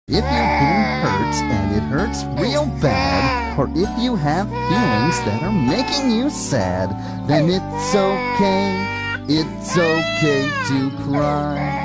If your feeling hurts and it hurts real bad, or if you have feelings that are making you sad, then it's okay to cry.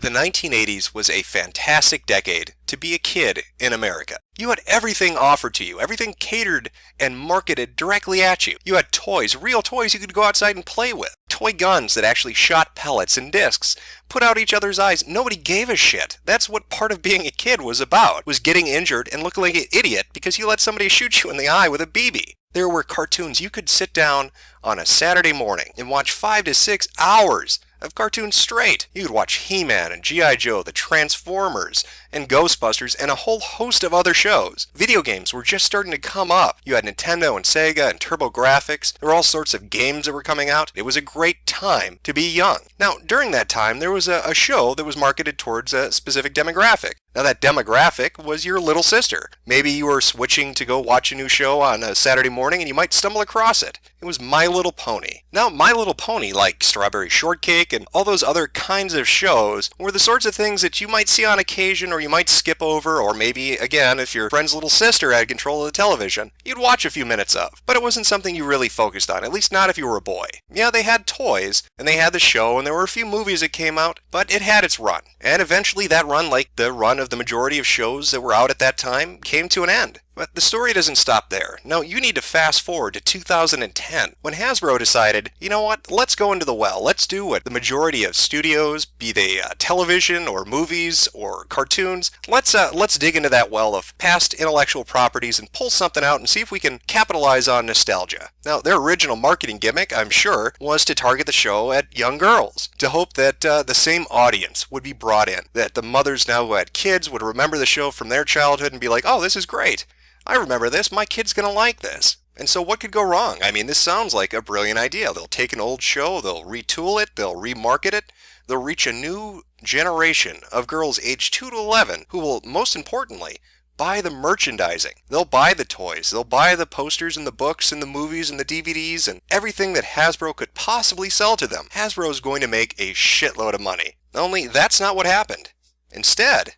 The 1980s was a fantastic decade to be a kid in America. You had everything offered to you, everything catered and marketed directly at you. You had toys, real toys you could go outside and play with. Toy guns that actually shot pellets and discs, put out each other's eyes. Nobody gave a shit. That's what part of being a kid was about, was getting injured and looking like an idiot because you let somebody shoot you in the eye with a BB. There were cartoons. You could sit down on a Saturday morning and watch 5 to 6 hours of cartoons straight. You could watch He-Man and G.I. Joe, the Transformers, and Ghostbusters, and a whole host of other shows. Video games were just starting to come up. You had Nintendo and Sega and TurboGrafx. There were all sorts of games that were coming out. It was a great time to be young. Now, during that time, there was a show that was marketed towards a specific demographic. Now, that demographic was your little sister. Maybe you were switching to go watch a new show on a Saturday morning, and you might stumble across it. It was My Little Pony. Now, My Little Pony, like Strawberry Shortcake and all those other kinds of shows, were the sorts of things that you might see on occasion, or you might skip over, or maybe, again, if your friend's little sister had control of the television, you'd watch a few minutes of. But it wasn't something you really focused on, at least not if you were a boy. Yeah, they had toys, and they had the show, and there were a few movies that came out, but it had its run. And eventually that run, like the run of the majority of shows that were out at that time, came to an end. But the story doesn't stop there. No, you need to fast forward to 2010, when Hasbro decided, you know what, let's go into the well. Let's do what the majority of studios, be they television or movies or cartoons, let's dig into that well of past intellectual properties and pull something out and see if we can capitalize on nostalgia. Now, their original marketing gimmick, I'm sure, was to target the show at young girls, to hope that the same audience would be brought in, that the mothers now who had kids would remember the show from their childhood and be like, oh, this is great. I remember this, my kid's gonna like this. And so what could go wrong? I mean, this sounds like a brilliant idea. They'll take an old show, they'll retool it, they'll remarket it, they'll reach a new generation of girls aged 2 to 11 who will, most importantly, buy the merchandising. They'll buy the toys, they'll buy the posters and the books and the movies and the DVDs and everything that Hasbro could possibly sell to them. Hasbro is going to make a shitload of money. Only that's not what happened. Instead,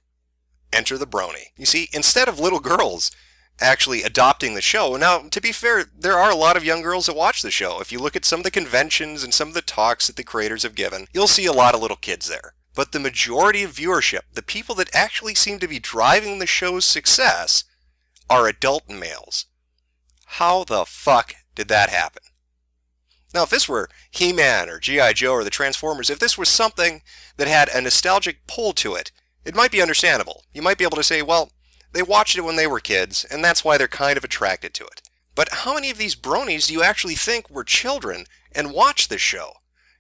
enter the brony. You see, instead of little girls actually adopting the show. Now, to be fair, there are a lot of young girls that watch the show. If you look at some of the conventions and some of the talks that the creators have given, you'll see a lot of little kids there. But the majority of viewership, the people that actually seem to be driving the show's success, are adult males. How the fuck did that happen? Now, if this were He-Man or G.I. Joe or the Transformers, if this was something that had a nostalgic pull to it, it might be understandable. You might be able to say, well, they watched it when they were kids, and that's why they're kind of attracted to it. But how many of these bronies do you actually think were children and watched this show?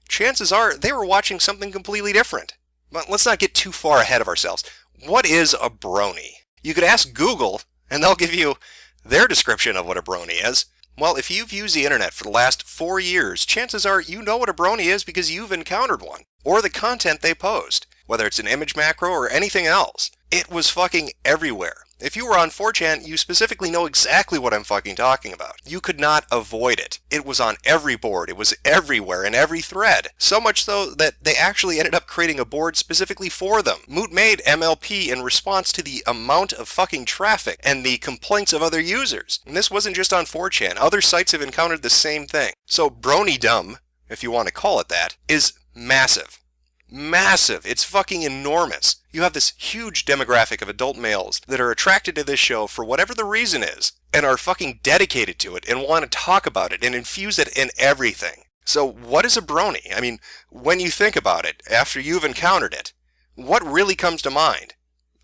Chances are they were watching something completely different. But let's not get too far ahead of ourselves. What is a brony? You could ask Google, and they'll give you their description of what a brony is. Well, if you've used the internet for the last 4 years, chances are you know what a brony is because you've encountered one, or the content they post, whether it's an image macro or anything else. It was fucking everywhere. If you were on 4chan, you specifically know exactly what I'm fucking talking about. You could not avoid it. It was on every board. It was everywhere in every thread. So much so that they actually ended up creating a board specifically for them. Moot made MLP in response to the amount of fucking traffic and the complaints of other users. And this wasn't just on 4chan. Other sites have encountered the same thing. So brony-dumb, if you want to call it that, is massive. Massive. It's fucking enormous. You have this huge demographic of adult males that are attracted to this show for whatever the reason is, and are fucking dedicated to it and want to talk about it and infuse it in everything. So what is a brony? I mean, when you think about it, after you've encountered it, what really comes to mind?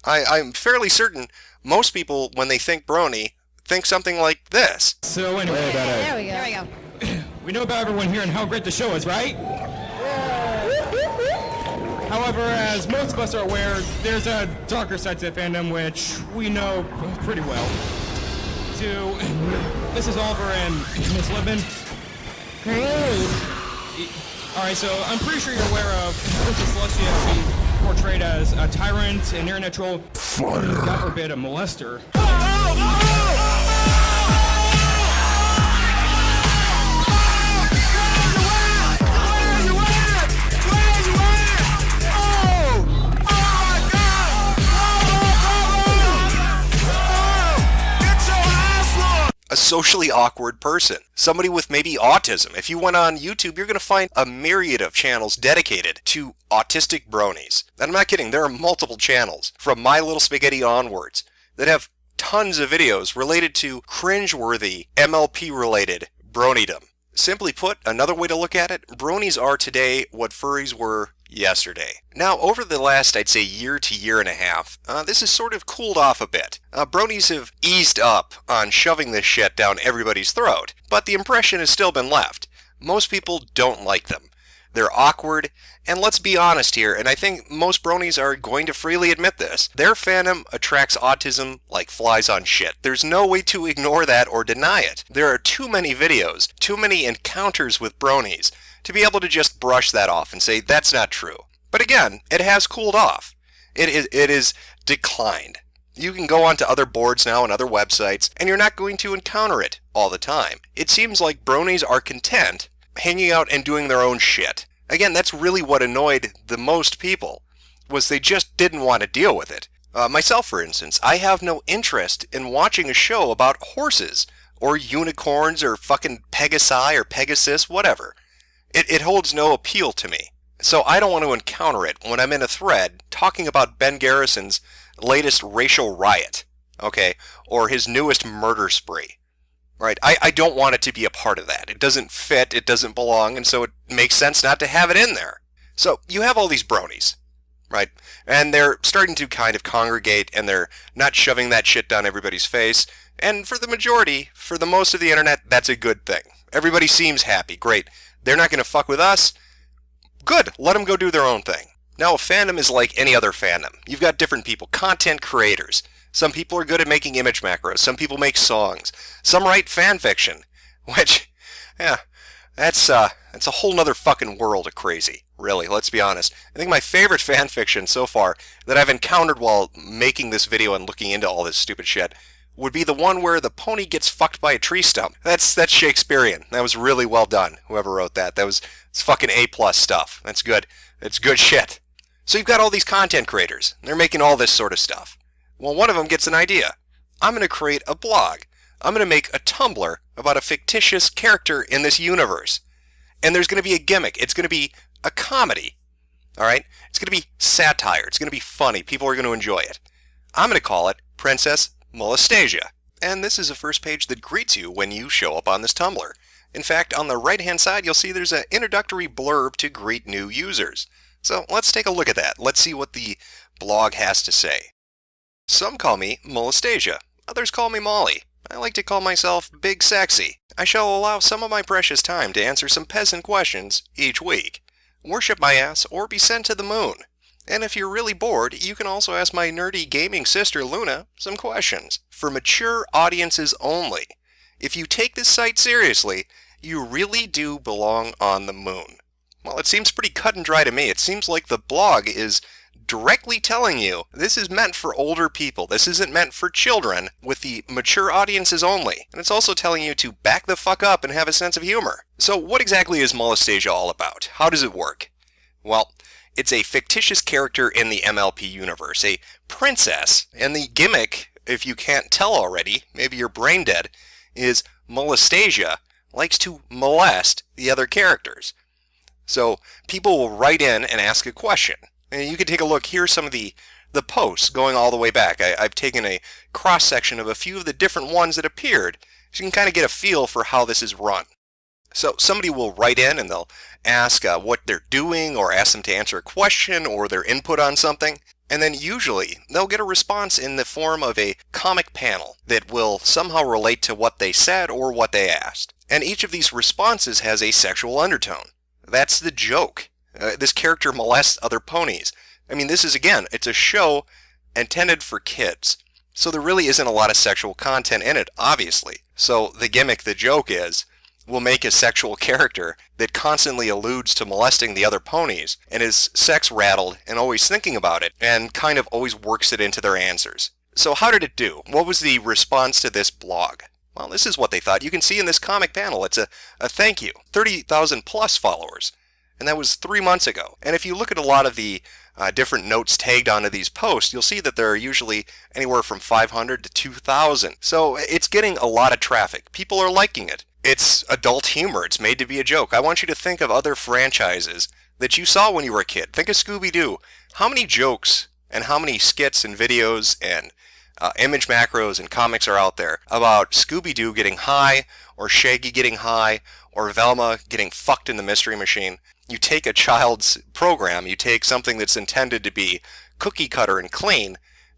I'm fairly certain most people, when they think brony, think something like this. So anyway, There we go. we know about everyone here and how great the show is, right? However, as most of us are aware, there's a darker side to the fandom which we know pretty well. To Mrs. Oliver and Miss Libman. Great. Alright, so I'm pretty sure you're aware of Princess Celestia being portrayed as a tyrant, an internet troll, God forbid, a molester. a socially awkward person, somebody with maybe autism. If you went on YouTube, you're going to find a myriad of channels dedicated to autistic bronies. And I'm not kidding, there are multiple channels from My Little Spaghetti onwards that have tons of videos related to cringeworthy MLP-related bronydom. Simply put, another way to look at it, bronies are today what furries were yesterday. Now, over the last, I'd say, year to year and a half, this has sort of cooled off a bit. Bronies have eased up on shoving this shit down everybody's throat, but the impression has still been left. Most people don't like them. They're awkward, and let's be honest here, and I think most bronies are going to freely admit this, their fandom attracts autism like flies on shit. There's no way to ignore that or deny it. There are too many videos, too many encounters with bronies, to be able to just brush that off and say that's not true. But again, it has cooled off. It is declined. You can go onto other boards now and other websites, and you're not going to encounter it all the time. It seems like bronies are content hanging out and doing their own shit. Again, that's really what annoyed the most people, was they just didn't want to deal with it. Myself, for instance, I have no interest in watching a show about horses, or unicorns, or fucking Pegasi, or Pegasus, whatever. It holds no appeal to me. So I don't want to encounter it when I'm in a thread talking about Ben Garrison's latest racial riot, okay, or his newest murder spree. Right, I don't want it to be a part of that. It doesn't fit, it doesn't belong, and so it makes sense not to have it in there. So you have all these bronies, right? And they're starting to kind of congregate, and they're not shoving that shit down everybody's face. And for the majority, for the most of the internet, that's a good thing. Everybody seems happy. Great. They're not going to fuck with us. Good. Let them go do their own thing. Now, a fandom is like any other fandom. You've got different people, content creators. Some people are good at making image macros. Some people make songs. Some write fan fiction, which, yeah, that's a whole nother fucking world of crazy, really, let's be honest. I think my favorite fan fiction so far that I've encountered while making this video and looking into all this stupid shit would be the one where the pony gets fucked by a tree stump. That's Shakespearean. That was really well done, whoever wrote that. It's fucking A+ stuff. That's good. It's good shit. So you've got all these content creators. They're making all this sort of stuff. Well, one of them gets an idea. I'm going to create a blog. I'm going to make a Tumblr about a fictitious character in this universe. And there's going to be a gimmick. It's going to be a comedy. All right? It's going to be satire. It's going to be funny. People are going to enjoy it. I'm going to call it Princess Molestation. And this is a first page that greets you when you show up on this Tumblr. In fact, on the right-hand side, you'll see there's an introductory blurb to greet new users. So let's take a look at that. Let's see what the blog has to say. Some call me Molestation. Others call me Molly. I like to call myself Big Sexy. I shall allow some of my precious time to answer some peasant questions each week. Worship my ass or be sent to the moon. And if you're really bored, you can also ask my nerdy gaming sister Luna some questions. For mature audiences only. If you take this site seriously, you really do belong on the moon. Well, it seems pretty cut and dry to me. It seems like the blog is directly telling you this is meant for older people. This isn't meant for children, with the mature audiences only. And it's also telling you to back the fuck up and have a sense of humor. So what exactly is Molestation all about? How does it work? Well, it's a fictitious character in the MLP universe, a princess, and the gimmick, if you can't tell already, maybe you're brain dead, is Molestation likes to molest the other characters. So people will write in and ask a question. And you can take a look. Here's some of the posts going all the way back. I've taken a cross-section of a few of the different ones that appeared, so you can kind of get a feel for how this is run. So somebody will write in and they'll ask what they're doing, or ask them to answer a question or their input on something. And then usually they'll get a response in the form of a comic panel that will somehow relate to what they said or what they asked. And each of these responses has a sexual undertone. That's the joke. This character molests other ponies. I mean, this is, again, it's a show intended for kids. So there really isn't a lot of sexual content in it, obviously. So the gimmick, the joke is, we'll make a sexual character that constantly alludes to molesting the other ponies and is sex-rattled and always thinking about it and kind of always works it into their answers. So how did it do? What was the response to this blog? Well, this is what they thought. You can see in this comic panel, it's a thank you. 30,000 plus followers. And that was 3 months ago. And if you look at a lot of the different notes tagged onto these posts, you'll see that there are usually anywhere from 500 to 2,000. So it's getting a lot of traffic. People are liking it. It's adult humor. It's made to be a joke. I want you to think of other franchises that you saw when you were a kid. Think of Scooby-Doo. How many jokes and how many skits and videos and image macros and comics are out there about Scooby-Doo getting high, or Shaggy getting high, or Velma getting fucked in the Mystery Machine? You take a child's program, you take something that's intended to be cookie cutter and clean,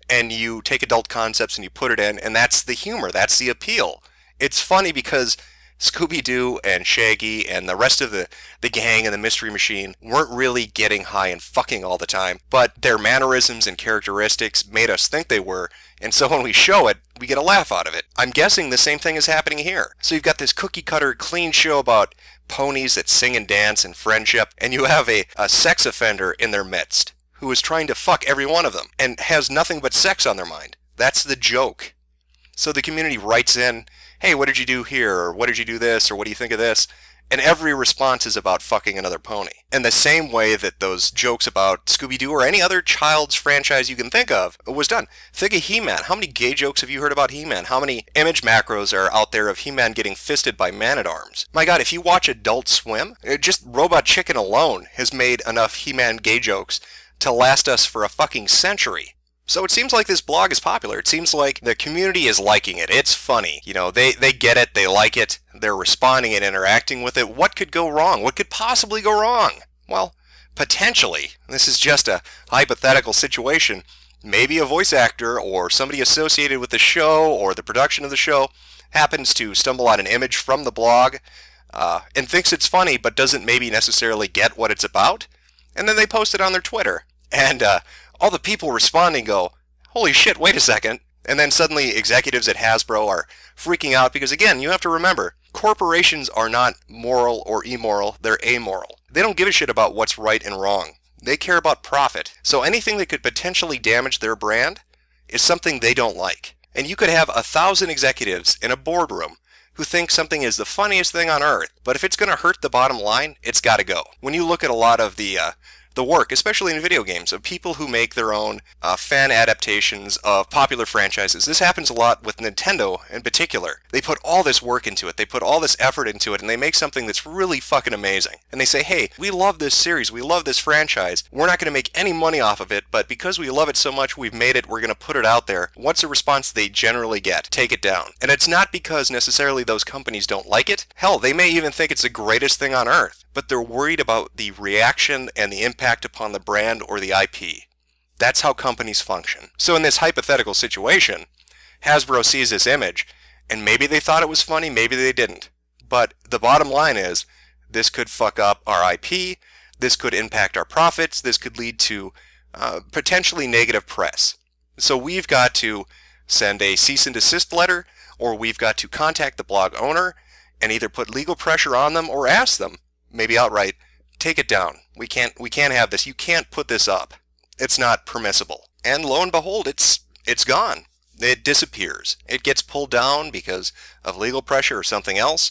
and you take adult concepts and you put it in, and that's the humor, that's the appeal. It's funny because Scooby-Doo and Shaggy and the rest of the gang and the Mystery Machine weren't really getting high and fucking all the time, but their mannerisms and characteristics made us think they were, and so when we show it, we get a laugh out of it. I'm guessing the same thing is happening here. So you've got this cookie-cutter, clean show about ponies that sing and dance and friendship, and you have a sex offender in their midst who is trying to fuck every one of them and has nothing but sex on their mind. That's the joke. So the community writes in, hey, what did you do here? Or what did you do this? Or what do you think of this? And every response is about fucking another pony. And the same way that those jokes about Scooby-Doo or any other child's franchise you can think of was done. Think of He-Man. How many gay jokes have you heard about He-Man? How many image macros are out there of He-Man getting fisted by Man-at-Arms? My God, if you watch Adult Swim, just Robot Chicken alone has made enough He-Man gay jokes to last us for a fucking century. So it seems like this blog is popular. It seems like the community is liking it. It's funny. You know, they get it. They like it. They're responding and interacting with it. What could go wrong? What could possibly go wrong? Well, potentially. This is just a hypothetical situation. Maybe a voice actor or somebody associated with the show or the production of the show happens to stumble on an image from the blog and thinks it's funny but doesn't maybe necessarily get what it's about. And then they post it on their Twitter. And all the people responding go, holy shit, wait a second. And then suddenly executives at Hasbro are freaking out because, again, you have to remember, corporations are not moral or immoral, they're amoral. They don't give a shit about what's right and wrong. They care about profit. So anything that could potentially damage their brand is something they don't like. And you could have 1,000 executives in a boardroom who think something is the funniest thing on earth, but if it's going to hurt the bottom line, it's got to go. When you look at a lot of the work, especially in video games, of people who make their own fan adaptations of popular franchises. This happens a lot with Nintendo in particular. They put all this work into it, they put all this effort into it, and they make something that's really fucking amazing. And they say, hey, we love this series, we love this franchise, we're not going to make any money off of it, but because we love it so much, we've made it, we're going to put it out there. What's the response they generally get? Take it down. And it's not because necessarily those companies don't like it. Hell, they may even think it's the greatest thing on earth, but they're worried about the reaction and the impact upon the brand or the IP. That's how companies function. So in this hypothetical situation, Hasbro sees this image, and maybe they thought it was funny, maybe they didn't. But the bottom line is, this could fuck up our IP, this could impact our profits, this could lead to potentially negative press. So we've got to send a cease and desist letter, or we've got to contact the blog owner and either put legal pressure on them or ask them, maybe outright, take it down. We can't have this. You can't put this up. It's not permissible. And lo and behold, it's gone. It disappears. It gets pulled down because of legal pressure or something else.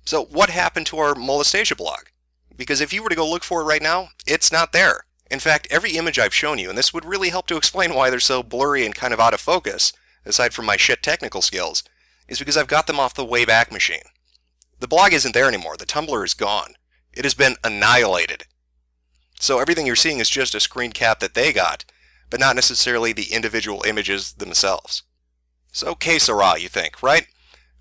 So what happened to our Molestation blog? Because if you were to go look for it right now, it's not there. In fact, every image I've shown you, and this would really help to explain why they're so blurry and kind of out of focus, aside from my shit technical skills, is because I've got them off the Wayback Machine. The blog isn't there anymore. The Tumblr is gone. It has been annihilated. So everything you're seeing is just a screen cap that they got, but not necessarily the individual images themselves. So que sera, you think, right?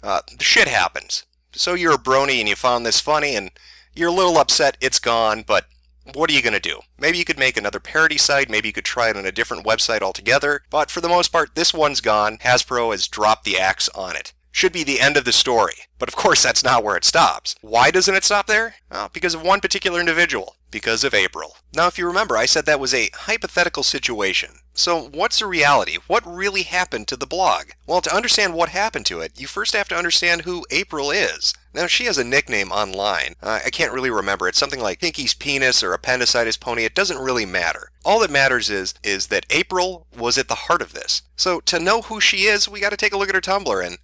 The shit happens. So you're a brony and you found this funny and you're a little upset it's gone, but what are you going to do? Maybe you could make another parody site, maybe you could try it on a different website altogether, but for the most part, this one's gone. Hasbro has dropped the axe on it. Should be the end of the story. But of course that's not where it stops. Why doesn't it stop there? Well, because of one particular individual. Because of April. Now if you remember, I said that was a hypothetical situation. So what's the reality? What really happened to the blog? Well, to understand what happened to it, you first have to understand who April is. Now she has a nickname online. I can't really remember. It's something like Pinky's Penis or Appendicitis Pony. It doesn't really matter. All that matters is that April was at the heart of this. So to know who she is, we got to take a look at her Tumblr, and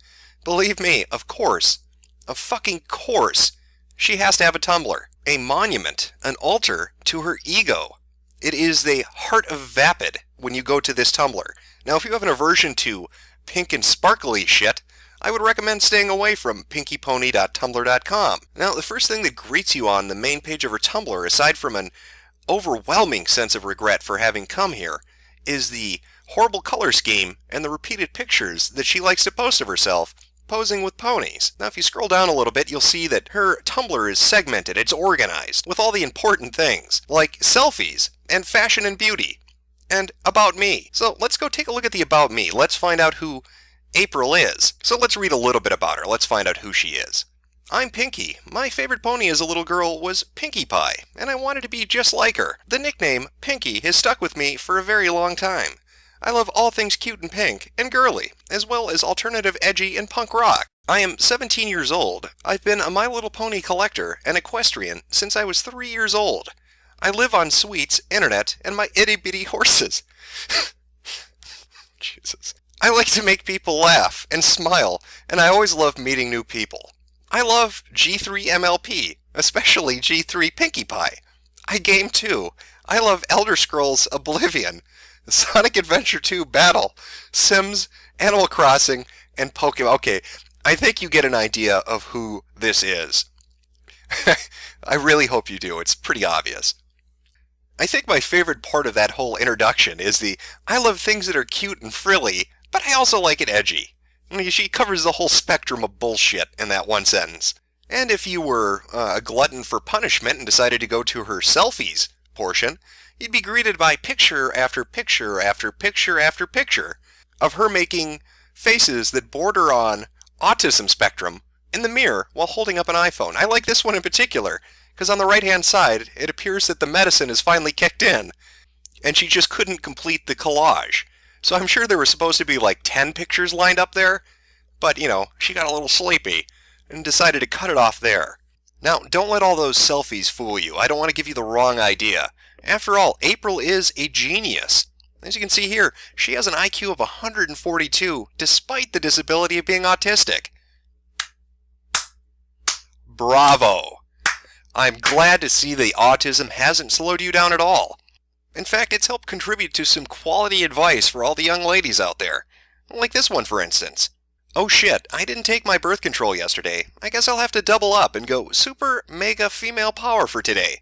believe me, of course, of fucking course, she has to have a Tumblr. A monument, an altar to her ego. It is the heart of Vapid when you go to this Tumblr. Now, if you have an aversion to pink and sparkly shit, I would recommend staying away from pinkypony.tumblr.com. Now, the first thing that greets you on the main page of her Tumblr, aside from an overwhelming sense of regret for having come here, is the horrible color scheme and the repeated pictures that she likes to post of herself posing with ponies. Now, if you scroll down a little bit, you'll see that her Tumblr is segmented, it's organized, with all the important things, like selfies, and fashion and beauty, and About Me. So let's go take a look at the About Me. Let's find out who April is. So let's read a little bit about her. Let's find out who she is. I'm Pinky. My favorite pony as a little girl was Pinkie Pie, and I wanted to be just like her. The nickname, Pinky, has stuck with me for a very long time. I love all things cute and pink, and girly, as well as alternative edgy and punk rock. I am 17 years old. I've been a My Little Pony collector and equestrian since I was 3 years old. I live on sweets, internet, and my itty-bitty horses. Jesus. I like to make people laugh and smile, and I always love meeting new people. I love G3 MLP, especially G3 Pinkie Pie. I game too. I love Elder Scrolls Oblivion, Sonic Adventure 2 Battle, Sims, Animal Crossing, and Pokemon. Okay, I think you get an idea of who this is. I really hope you do. It's pretty obvious. I think my favorite part of that whole introduction is the I love things that are cute and frilly, but I also like it edgy. I mean, she covers the whole spectrum of bullshit in that one sentence. And if you were a glutton for punishment and decided to go to her selfies portion, you'd be greeted by picture after picture after picture after picture of her making faces that border on autism spectrum in the mirror while holding up an iPhone. I like this one in particular, because on the right-hand side, it appears that the medicine is finally kicked in, and she just couldn't complete the collage. So I'm sure there were supposed to be like 10 pictures lined up there, but, you know, she got a little sleepy and decided to cut it off there. Now, don't let all those selfies fool you. I don't want to give you the wrong idea. After all, April is a genius. As you can see here, she has an IQ of 142, despite the disability of being autistic. Bravo! I'm glad to see the autism hasn't slowed you down at all. In fact, it's helped contribute to some quality advice for all the young ladies out there. Like this one, for instance. Oh shit, I didn't take my birth control yesterday. I guess I'll have to double up and go super mega female power for today.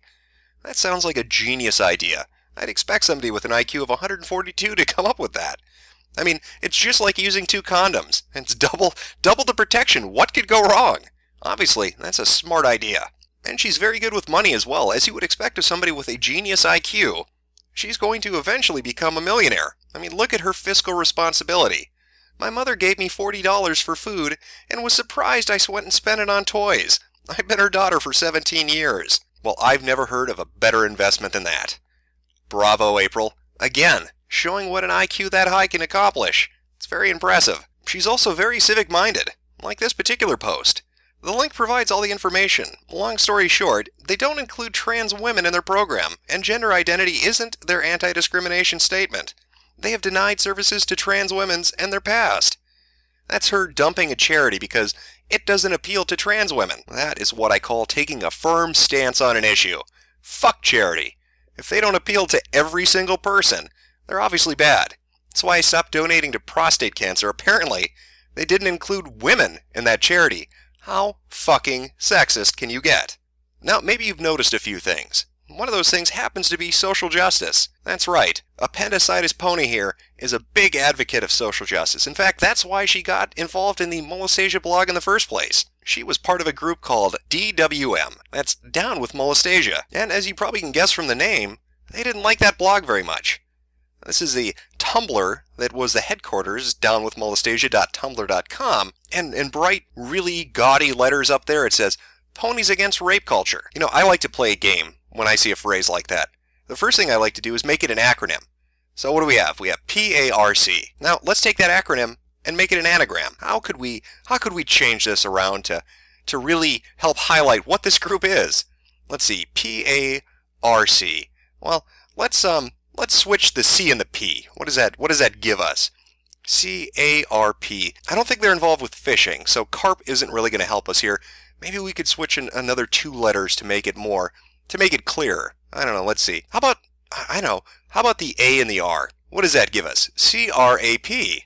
That sounds like a genius idea. I'd expect somebody with an IQ of 142 to come up with that. I mean, it's just like using 2 condoms. It's double the protection. What could go wrong? Obviously, that's a smart idea. And she's very good with money as well, as you would expect of somebody with a genius IQ. She's going to eventually become a millionaire. I mean, look at her fiscal responsibility. My mother gave me $40 for food and was surprised I went and spent it on toys. I've been her daughter for 17 years. Well, I've never heard of a better investment than that. Bravo, April. Again, showing what an IQ that high can accomplish. It's very impressive. She's also very civic-minded, like this particular post. The link provides all the information. Long story short, they don't include trans women in their program, and gender identity isn't their anti-discrimination statement. They have denied services to trans women and their past. That's her dumping a charity because it doesn't appeal to trans women. That is what I call taking a firm stance on an issue. Fuck charity. If they don't appeal to every single person, they're obviously bad. That's why I stopped donating to prostate cancer. Apparently, they didn't include women in that charity. How fucking sexist can you get? Now, maybe you've noticed a few things. One of those things happens to be social justice. That's right. Appendicitis Pony here is a big advocate of social justice. In fact, that's why she got involved in the Molestation blog in the first place. She was part of a group called DWM. That's Down with Molestation. And as you probably can guess from the name, they didn't like that blog very much. This is the Tumblr that was the headquarters, downwithmolestation.tumblr.com, and in bright, really gaudy letters up there it says, Ponies Against Rape Culture. You know, I like to play a game when I see a phrase like that. The first thing I like to do is make it an acronym. So what do we have? We have PARC. Now, let's take that acronym and make it an anagram. How could we change this around to really help highlight what this group is? Let's see, PARC. Well, let's switch the C and the P. What does that give us? CARP. I don't think they're involved with fishing, so carp isn't really going to help us here. Maybe we could switch in another 2 letters to make it clearer. I don't know, let's see. How I know. How about the A and the R? What does that give us? C-R-A-P.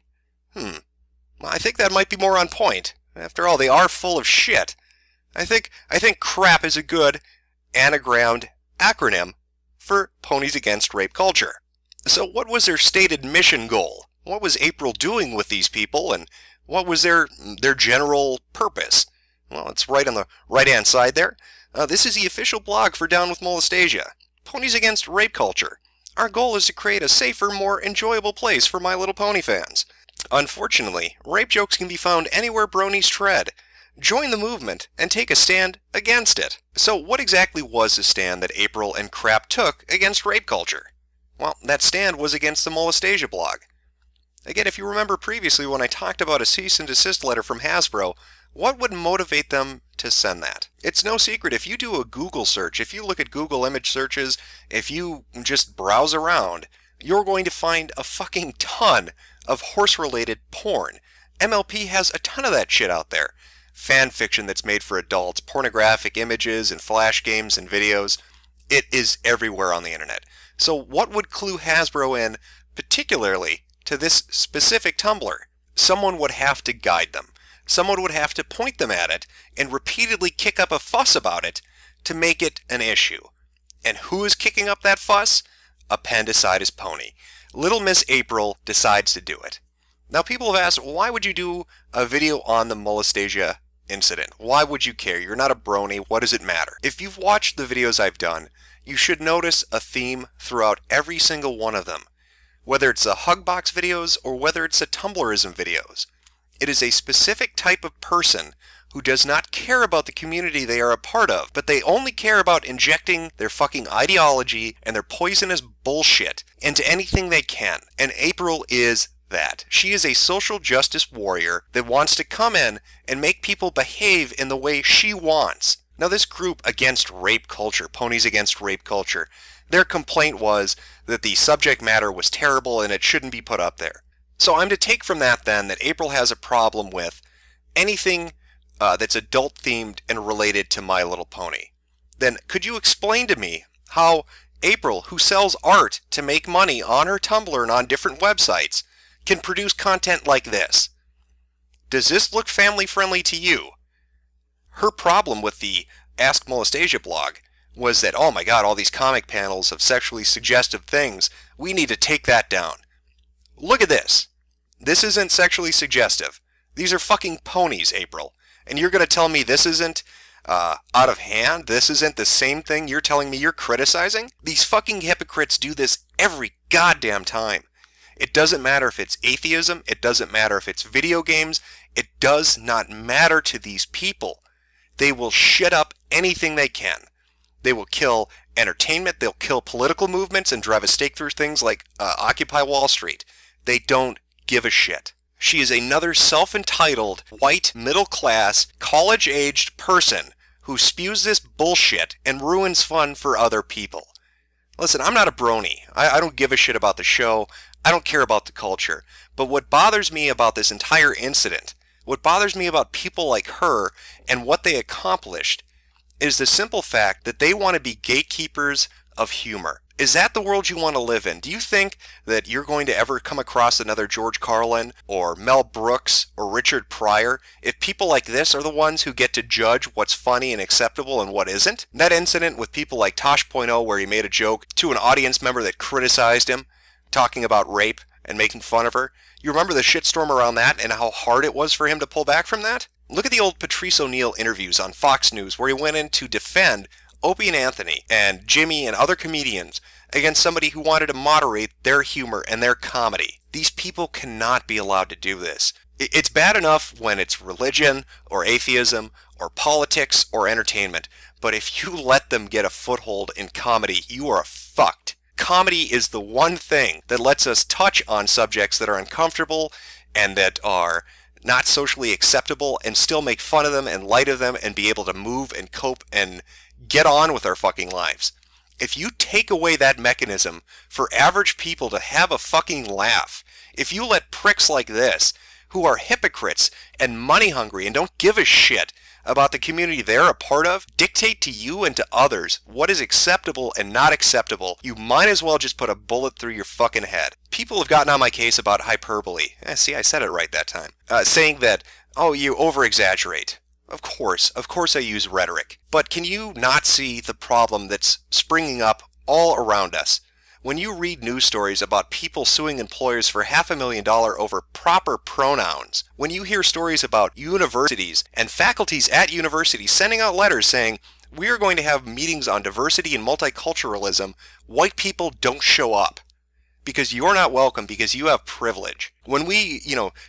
I think that might be more on point. After all, they are full of shit. I think CRAP is a good anagrammed acronym for Ponies Against Rape Culture. So what was their stated mission goal? What was April doing with these people, and what was their general purpose? Well, it's right on the right-hand side there. This is the official blog for Down with Molestation. Ponies Against Rape Culture. Our goal is to create a safer, more enjoyable place for My Little Pony fans. Unfortunately, rape jokes can be found anywhere bronies tread. Join the movement and take a stand against it. So what exactly was the stand that April and CRAP took against rape culture? Well, that stand was against the Molestation blog. Again, if you remember previously when I talked about a cease and desist letter from Hasbro, what would motivate them to send that? It's no secret, if you do a Google search, if you look at Google image searches, if you just browse around, you're going to find a fucking ton of horse-related porn. MLP has a ton of that shit out there. Fan fiction that's made for adults, pornographic images and flash games and videos. It is everywhere on the internet. So what would clue Hasbro in, particularly to this specific Tumblr? Someone would have to guide them. Someone would have to point them at it and repeatedly kick up a fuss about it to make it an issue. And who is kicking up that fuss? Appendicitis Pony. Little Miss April decides to do it. Now people have asked, why would you do a video on the Molestation incident? Why would you care? You're not a brony. What does it matter? If you've watched the videos I've done, you should notice a theme throughout every single one of them. Whether it's the Hugbox videos or whether it's the Tumblrism videos. It is a specific type of person who does not care about the community they are a part of, but they only care about injecting their fucking ideology and their poisonous bullshit into anything they can. And April is that. She is a social justice warrior that wants to come in and make people behave in the way she wants. Now this group against rape culture, Ponies Against Rape Culture, their complaint was that the subject matter was terrible and it shouldn't be put up there. So I'm to take from that then that April has a problem with anything that's adult themed and related to My Little Pony. Then could you explain to me how April, who sells art to make money on her Tumblr and on different websites, can produce content like this? Does this look family friendly to you? Her problem with the Ask Molestation blog was that, oh my god, all these comic panels of sexually suggestive things, we need to take that down. Look at this. This isn't sexually suggestive. These are fucking ponies, April. And you're going to tell me this isn't out of hand? This isn't the same thing you're telling me you're criticizing? These fucking hypocrites do this every goddamn time. It doesn't matter if it's atheism. It doesn't matter if it's video games. It does not matter to these people. They will shit up anything they can. They will kill entertainment. They'll kill political movements and drive a stake through things like Occupy Wall Street. They don't give a shit. She is another self-entitled, white, middle-class, college-aged person who spews this bullshit and ruins fun for other people. Listen, I'm not a brony. I don't give a shit about the show. I don't care about the culture. But what bothers me about this entire incident, what bothers me about people like her and what they accomplished, is the simple fact that they want to be gatekeepers of humor. Is that the world you want to live in? Do you think that you're going to ever come across another George Carlin or Mel Brooks or Richard Pryor if people like this are the ones who get to judge what's funny and acceptable and what isn't? That incident with people like Tosh.0 where he made a joke to an audience member that criticized him, talking about rape and making fun of her. You remember the shitstorm around that and how hard it was for him to pull back from that? Look at the old Patrice O'Neal interviews on Fox News where he went in to defend Opie and Anthony and Jimmy and other comedians against somebody who wanted to moderate their humor and their comedy. These people cannot be allowed to do this. It's bad enough when it's religion or atheism or politics or entertainment, but if you let them get a foothold in comedy, you are fucked. Comedy is the one thing that lets us touch on subjects that are uncomfortable and that are not socially acceptable and still make fun of them and light of them and be able to move and cope and get on with our fucking lives. If you take away that mechanism for average people to have a fucking laugh, if you let pricks like this, who are hypocrites and money hungry and don't give a shit about the community they're a part of dictate to you and to others what is acceptable and not acceptable, you might as well just put a bullet through your fucking head. People have gotten on my case about hyperbole. See, I said it right that time. Saying that, oh, you over-exaggerate. Of course I use rhetoric. But can you not see the problem that's springing up all around us? When you read news stories about people suing employers for $500,000 over proper pronouns, when you hear stories about universities and faculties at universities sending out letters saying, we are going to have meetings on diversity and multiculturalism, white people don't show up because you're not welcome because you have privilege. When we,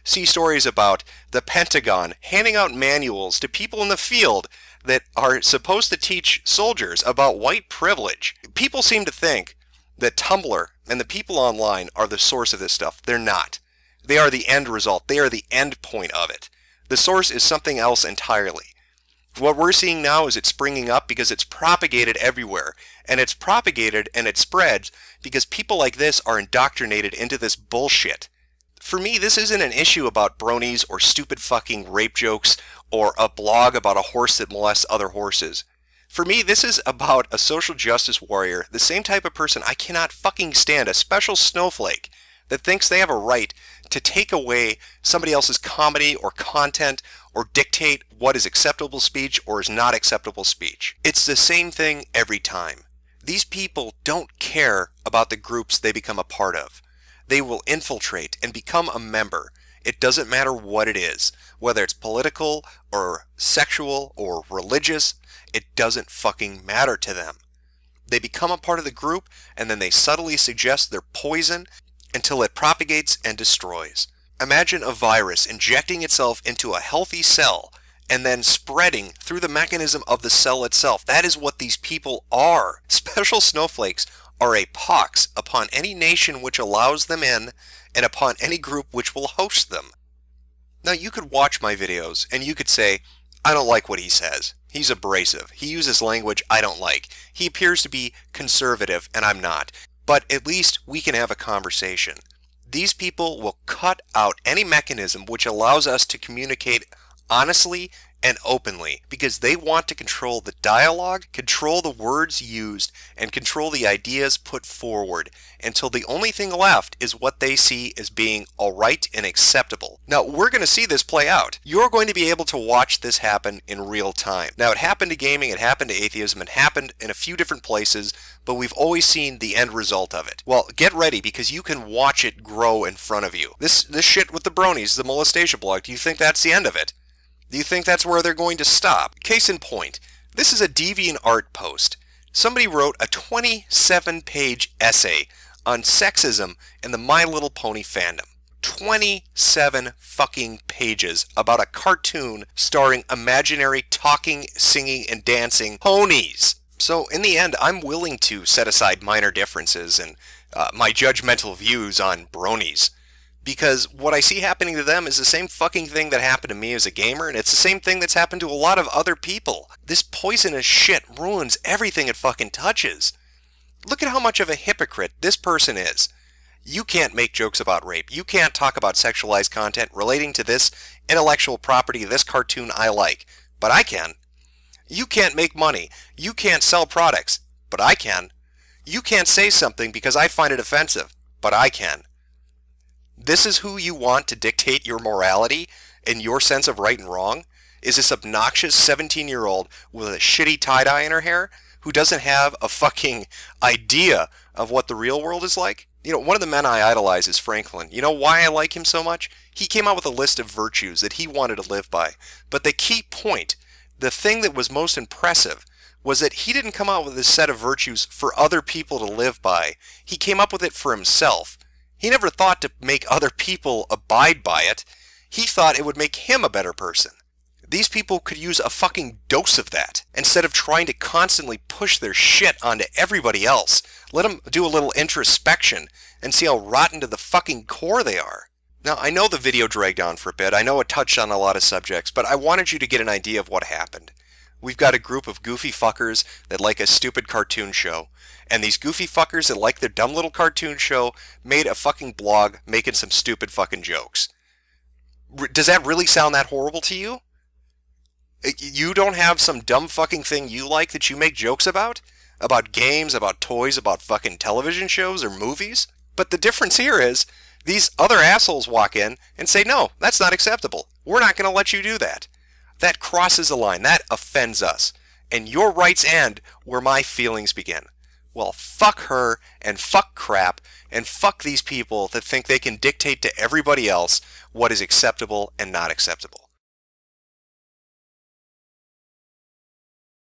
see stories about the Pentagon handing out manuals to people in the field that are supposed to teach soldiers about white privilege, people seem to think that Tumblr and the people online are the source of this stuff. They're not. They are the end result. They are the end point of it. The source is something else entirely. What we're seeing now is it's springing up because it's propagated everywhere. And it's propagated and it spreads because people like this are indoctrinated into this bullshit. For me, this isn't an issue about bronies or stupid fucking rape jokes or a blog about a horse that molests other horses. For me, this is about a social justice warrior, the same type of person I cannot fucking stand, a special snowflake that thinks they have a right to take away somebody else's comedy or content or dictate what is acceptable speech or is not acceptable speech. It's the same thing every time. These people don't care about the groups they become a part of. They will infiltrate and become a member. It doesn't matter what it is, whether it's political or sexual or religious. It doesn't fucking matter to them. They become a part of the group and then they subtly suggest their poison until it propagates and destroys. Imagine a virus injecting itself into a healthy cell and then spreading through the mechanism of the cell itself. That is what these people are. Special snowflakes are a pox upon any nation which allows them in and upon any group which will host them. Now you could watch my videos and you could say, I don't like what he says. He's abrasive. He uses language I don't like. He appears to be conservative and I'm not. But at least we can have a conversation. These people will cut out any mechanism which allows us to communicate honestly and openly because they want to control the dialogue, control the words used, and control the ideas put forward until the only thing left is what they see as being alright and acceptable. Now, we're going to see this play out. You're going to be able to watch this happen in real time. Now, it happened to gaming, it happened to atheism, it happened in a few different places, but we've always seen the end result of it. Well, get ready because you can watch it grow in front of you. This shit with the bronies, the molestation blog, do you think that's the end of it? Do you think that's where they're going to stop? Case in point, this is a DeviantArt post. Somebody wrote a 27-page essay on sexism in the My Little Pony fandom. 27 fucking pages about a cartoon starring imaginary talking, singing, and dancing ponies. So in the end, I'm willing to set aside minor differences and my judgmental views on bronies. Because what I see happening to them is the same fucking thing that happened to me as a gamer, and it's the same thing that's happened to a lot of other people. This poisonous shit ruins everything it fucking touches. Look at how much of a hypocrite this person is. You can't make jokes about rape. You can't talk about sexualized content relating to this intellectual property, this cartoon I like. But I can. You can't make money. You can't sell products. But I can. You can't say something because I find it offensive. But I can. This is who you want to dictate your morality and your sense of right and wrong? Is this obnoxious 17-year-old with a shitty tie-dye in her hair who doesn't have a fucking idea of what the real world is like? You know, one of the men I idolize is Franklin. You know why I like him so much? He came out with a list of virtues that he wanted to live by. But the key point, the thing that was most impressive, was that he didn't come out with a set of virtues for other people to live by. He came up with it for himself. He never thought to make other people abide by it. He thought it would make him a better person. These people could use a fucking dose of that instead of trying to constantly push their shit onto everybody else. Let them do a little introspection and see how rotten to the fucking core they are. Now, I know the video dragged on for a bit. I know it touched on a lot of subjects, but I wanted you to get an idea of what happened. We've got a group of goofy fuckers that like a stupid cartoon show. And these goofy fuckers that like their dumb little cartoon show made a fucking blog making some stupid fucking jokes. Does that really sound that horrible to you? You don't have some dumb fucking thing you like that you make jokes about? About games, about toys, about fucking television shows or movies? But the difference here is, these other assholes walk in and say, no, that's not acceptable. We're not going to let you do that. That crosses a line. That offends us. And your rights end where my feelings begin. Well, fuck her, and fuck crap, and fuck these people that think they can dictate to everybody else what is acceptable and not acceptable.